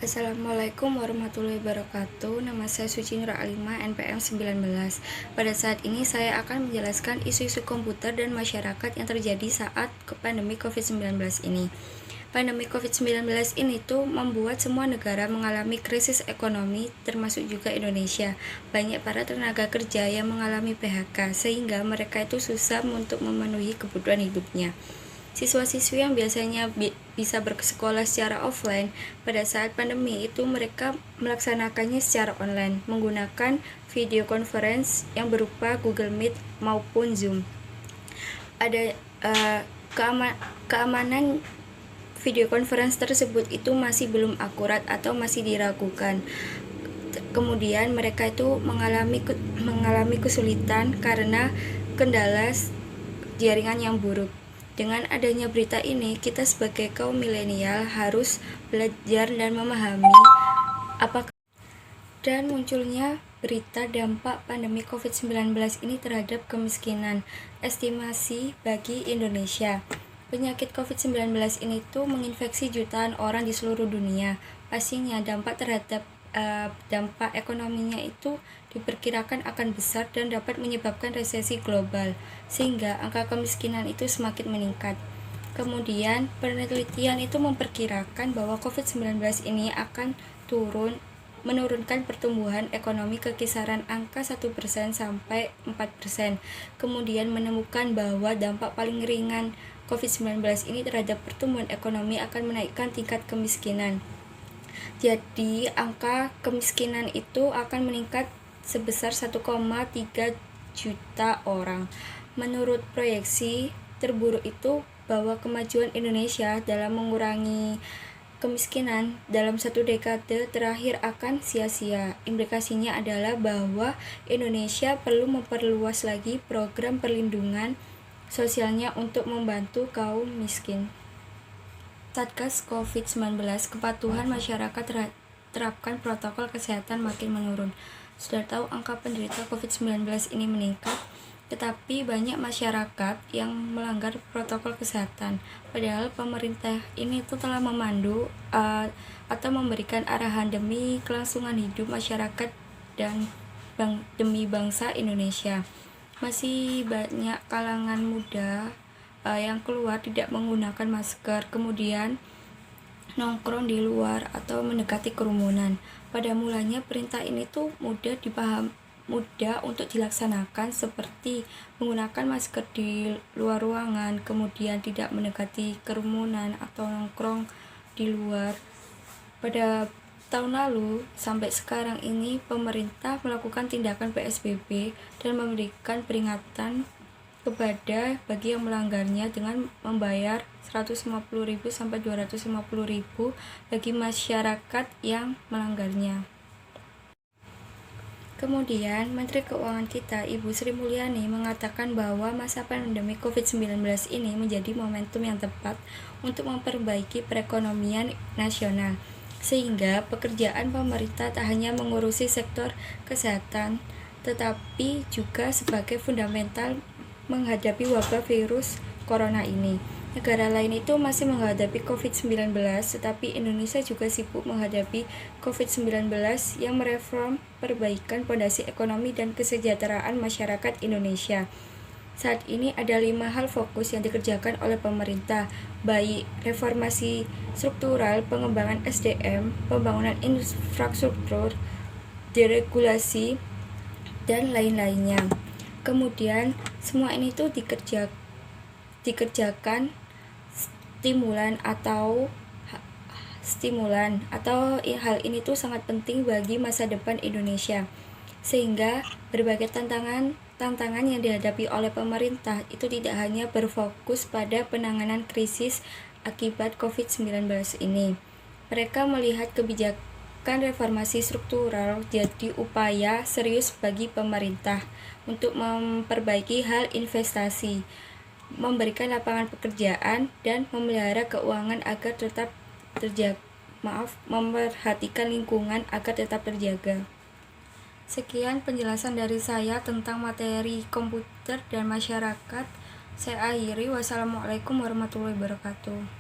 Assalamualaikum warahmatullahi wabarakatuh. Nama saya Suci Nur Alima, NPM 19. Pada saat ini saya akan menjelaskan isu-isu komputer dan masyarakat yang terjadi saat pandemi COVID-19 ini. Pandemi COVID-19 ini tuh membuat semua negara mengalami krisis ekonomi, termasuk juga Indonesia. Banyak para tenaga kerja yang mengalami PHK, sehingga mereka itu susah untuk memenuhi kebutuhan hidupnya. Siswa-siswi yang biasanya bisa bersekolah secara offline, pada saat pandemi itu mereka melaksanakannya secara online menggunakan video conference yang berupa Google Meet maupun Zoom. Ada keamanan video conference tersebut itu masih belum akurat atau masih diragukan. Kemudian mereka itu mengalami kesulitan karena kendala jaringan yang buruk. Dengan adanya berita ini, kita sebagai kaum milenial harus belajar dan memahami apakah dan munculnya berita dampak pandemi COVID-19 ini terhadap kemiskinan. Estimasi bagi Indonesia, penyakit COVID-19 ini tuh menginfeksi jutaan orang di seluruh dunia. Pastinya dampak ekonominya itu diperkirakan akan besar dan dapat menyebabkan resesi global, sehingga angka kemiskinan itu semakin meningkat. Kemudian, penelitian itu memperkirakan bahwa COVID-19 ini akan menurunkan pertumbuhan ekonomi ke kisaran angka 1% sampai 4%. Kemudian menemukan bahwa dampak paling ringan COVID-19 ini terhadap pertumbuhan ekonomi akan menaikkan tingkat kemiskinan. Jadi, angka kemiskinan itu akan meningkat sebesar 1,3 juta orang. Menurut proyeksi terburuk itu bahwa kemajuan Indonesia dalam mengurangi kemiskinan dalam 1 dekade terakhir akan sia-sia. Implikasinya adalah bahwa Indonesia perlu memperluas lagi program perlindungan sosialnya untuk membantu kaum miskin. Satgas COVID-19, kepatuhan masyarakat terapkan protokol kesehatan makin menurun. Sudah tahu angka penderita COVID-19 ini meningkat, tetapi banyak masyarakat yang melanggar protokol kesehatan. Padahal pemerintah ini tuh telah memandu atau memberikan arahan demi kelangsungan hidup masyarakat dan demi bangsa Indonesia. Masih banyak kalangan muda yang keluar tidak menggunakan masker, kemudian nongkrong di luar atau mendekati kerumunan. Pada mulanya perintah ini tuh mudah untuk dilaksanakan, seperti menggunakan masker di luar ruangan, kemudian tidak mendekati kerumunan atau nongkrong di luar. Pada tahun lalu sampai sekarang ini pemerintah melakukan tindakan PSBB dan memberikan peringatan kepada bagi yang melanggarnya dengan membayar 150.000 sampai 250.000 bagi masyarakat yang melanggarnya. Kemudian, Menteri Keuangan kita, Ibu Sri Mulyani, mengatakan bahwa masa pandemi COVID-19 ini menjadi momentum yang tepat untuk memperbaiki perekonomian nasional, sehingga pekerjaan pemerintah tak hanya mengurusi sektor kesehatan, tetapi juga sebagai fundamental menghadapi wabah virus corona ini. Negara lain itu masih menghadapi COVID-19, tetapi Indonesia juga sibuk menghadapi COVID-19 yang mereform perbaikan fondasi ekonomi dan kesejahteraan masyarakat Indonesia. Saat ini ada 5 hal fokus yang dikerjakan oleh pemerintah, baik reformasi struktural, pengembangan SDM, pembangunan infrastruktur, deregulasi, dan lain-lainnya. Kemudian semua ini tuh dikerjakan stimulan atau hal ini tuh sangat penting bagi masa depan Indonesia, sehingga berbagai tantangan yang dihadapi oleh pemerintah itu tidak hanya berfokus pada penanganan krisis akibat COVID-19 ini. Mereka melihat kebijakan reformasi struktural jadi upaya serius bagi pemerintah untuk memperbaiki hal investasi, memberikan lapangan pekerjaan, dan memelihara keuangan agar tetap memperhatikan lingkungan agar tetap terjaga. Sekian penjelasan dari saya tentang materi komputer dan masyarakat. Saya akhiri. Wassalamualaikum warahmatullahi wabarakatuh.